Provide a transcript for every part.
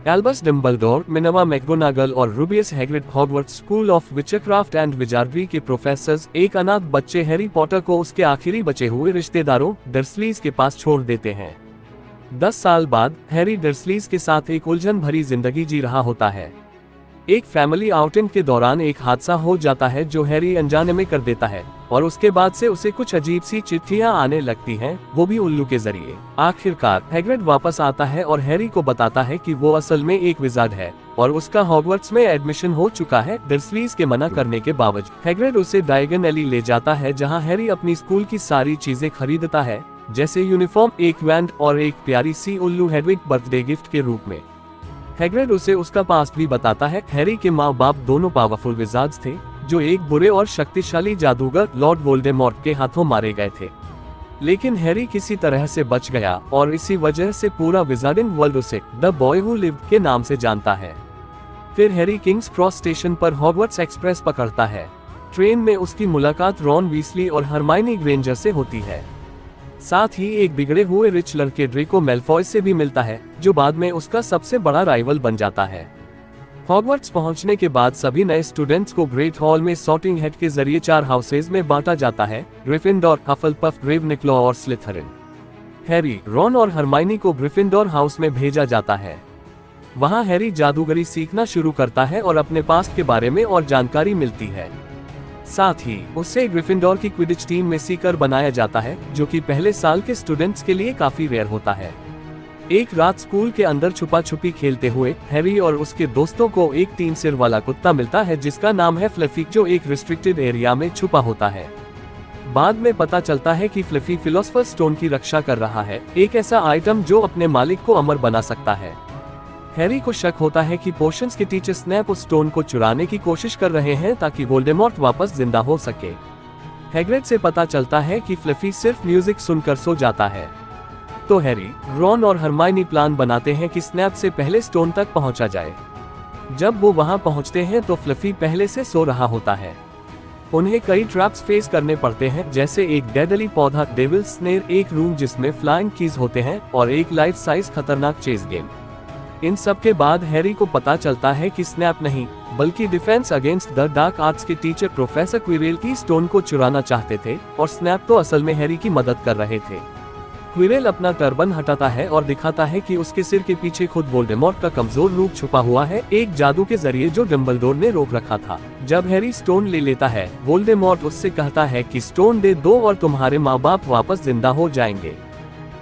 Albus Dumbledore, Minerva McGonagall और Rubeus Hagrid Hogwarts school of witchcraft and wizardry के प्रोफेसर्स एक अनाथ बच्चे हैरी पॉटर को उसके आखिरी बचे हुए रिश्तेदारों डर्सलीज के पास छोड़ देते हैं। 10 साल बाद हैरी डर्सलीज के साथ एक उलझन भरी जिंदगी जी रहा होता है। एक फैमिली आउटिंग के दौरान एक हादसा हो जाता है जो हैरी अनजाने में कर देता है और उसके बाद से उसे कुछ अजीब सी चिट्ठियां आने लगती हैं, वो भी उल्लू के जरिए। आखिरकार हैग्रिड वापस आता है और हैरी को बताता है कि वो असल में एक विजार्ड है और उसका हॉगवर्ट्स में एडमिशन हो चुका है। डर्सलीज के मना करने के बावजूद हैग्रिड उसे डायगन एली ले जाता है जहाँ हैरी अपनी स्कूल की सारी चीजें खरीदता है, जैसे यूनिफॉर्म, एक वैंड और एक प्यारी सी उल्लू हेडविग बर्थडे गिफ्ट के रूप में। हैग्रिड उसे उसका पास्ट भी बताता है। हैरी के माँ बाप दोनों पावरफुल विजार्ड्स थे जो एक बुरे और शक्तिशाली जादूगर लॉर्ड वोल्डेमॉर्ट के हाथों मारे गए थे, लेकिन हैरी किसी तरह से बच गया और इसी वजह से पूरा विजार्डिंग वर्ल्ड उसे द बॉय हू लिव्ड के नाम से जानता है। फिर हैरी किंग्स क्रॉस स्टेशन पर हॉगवर्ट्स एक्सप्रेस पकड़ता है। ट्रेन में उसकी मुलाकात रॉन वीसली और हरमाइनी ग्रेंजर से होती है। साथ ही एक बिगड़े हुए रिच लड़के ड्रेको मैलफॉय से भी मिलता है जो बाद में उसका सबसे बड़ा राइवल बन जाता है। हॉगवर्ट्स पहुंचने के बाद सभी नए स्टूडेंट्स को ग्रेट हॉल में सॉर्टिंग हेड के जरिए 4 हाउसेज में बांटा जाता है, ग्रिफिंडोर, हफलपफ, रेवनिक्लॉ और स्लिथरिन। हैरी, रॉन और हरमाइनी को ग्रिफिंडोर हाउस में भेजा जाता है। वहां हैरी जादूगरी सीखना शुरू करता है और अपने पास्ट के बारे में और जानकारी मिलती है। साथ ही उसे ग्रिफिंडोर की क्विडिच टीम में सीकर बनाया जाता है, जो कि पहले साल के स्टूडेंट्स के लिए काफी रेयर होता है। एक रात स्कूल के अंदर छुपा छुपी खेलते हुए हैरी और उसके दोस्तों को एक 3 सिर वाला कुत्ता मिलता है जिसका नाम है फ्लफी, जो एक रिस्ट्रिक्टेड एरिया में छुपा होता है। बाद में पता चलता है कि फ्लफी फिलोसफर स्टोन की रक्षा कर रहा है, एक ऐसा आइटम जो अपने मालिक को अमर बना सकता है। हैरी को शक होता है कि पोशंस के टीचर स्नैप उस स्टोन को चुराने की कोशिश कर रहे हैं ताकि वोल्डेमॉर्ट वापस जिंदा हो सके। हैग्रिड से पता चलता है कि फ्लफी सिर्फ म्यूजिक सुनकर सो जाता है, तो हैरी, रॉन और हरमाइनी प्लान बनाते हैं कि स्नैप से पहले स्टोन तक पहुंचा जाए। जब वो वहां पहुंचते हैं तो फ्लफी पहले से सो रहा होता है। उन्हें कई ट्रैप्स फेस करने पड़ते हैं, जैसे एक डेडली पौधा, डेविल स्नेर, एक रूम जिसमें फ्लाइंग कीज होते हैं और एक लाइफ साइज खतरनाक चेस गेम। इन सब के बाद हैरी को पता चलता है कि स्नैप नहीं बल्कि defence against the dark arts के टीचर प्रोफेसर क्विरेल की स्टोन को चुराना चाहते थे और स्नैप तो असल में हैरी की मदद कर रहे थे। क्विरेल अपना टर्बन हटाता है और दिखाता है कि उसके सिर के पीछे खुद वोल्डेमॉर्ट का कमजोर रूप छुपा हुआ है, एक जादू के जरिए जो डम्बलडोर ने रोक रखा था। जब हैरी स्टोन ले लेता है, वोल्डेमॉर्ट उससे कहता है कि स्टोन दे दो और तुम्हारे माँ बाप वापस जिंदा हो जाएंगे,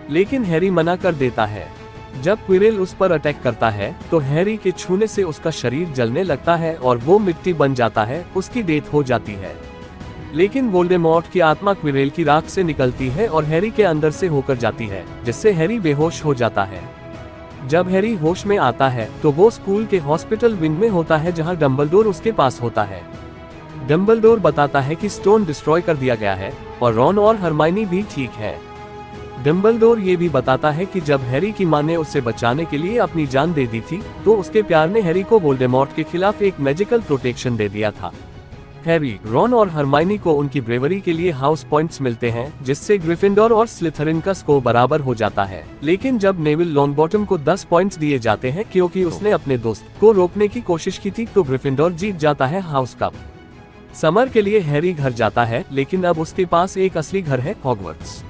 लेकिन हैरी मना कर देता है। जब क्विरेल उस पर अटैक करता है तो हैरी के छूने से उसका शरीर जलने लगता है और वो मिट्टी बन जाता है, उसकी डेथ हो जाती है। लेकिन वोल्डेमॉर्ट की आत्मा क्विरेल की राख से निकलती है और हैरी के अंदर से होकर जाती है, जिससे हैरी बेहोश हो जाता है। जब हैरी होश में आता है तो वो स्कूल के हॉस्पिटल विंग में होता है जहां डम्बलडोर उसके पास होता है। डम्बलडोर बताता है कि स्टोन डिस्ट्रॉय कर दिया गया है और रॉन और हरमाइनी भी ठीक है। डम्बलडोर ये भी बताता है कि जब हैरी की मां ने उसे बचाने के लिए अपनी जान दे दी थी तो उसके प्यार ने हैरी को वोल्डेमॉर्ट के खिलाफ एक मैजिकल प्रोटेक्शन दे दिया था। हैरी, रॉन और हरमाइनी को उनकी ब्रेवरी के लिए हाउस पॉइंट्स मिलते हैं, जिससे ग्रिफिंडोर और स्लिथरिन का स्कोर बराबर हो जाता है। लेकिन जब नेविल लॉन्गबॉटम को 10 पॉइंट्स दिए जाते हैं क्योंकि उसने अपने दोस्त को रोकने की कोशिश की थी, तो ग्रिफिंडोर जीत जाता है हाउस कप। समर के लिए हैरी घर जाता है, लेकिन अब उसके पास एक असली घर है, हॉगवर्ट्स।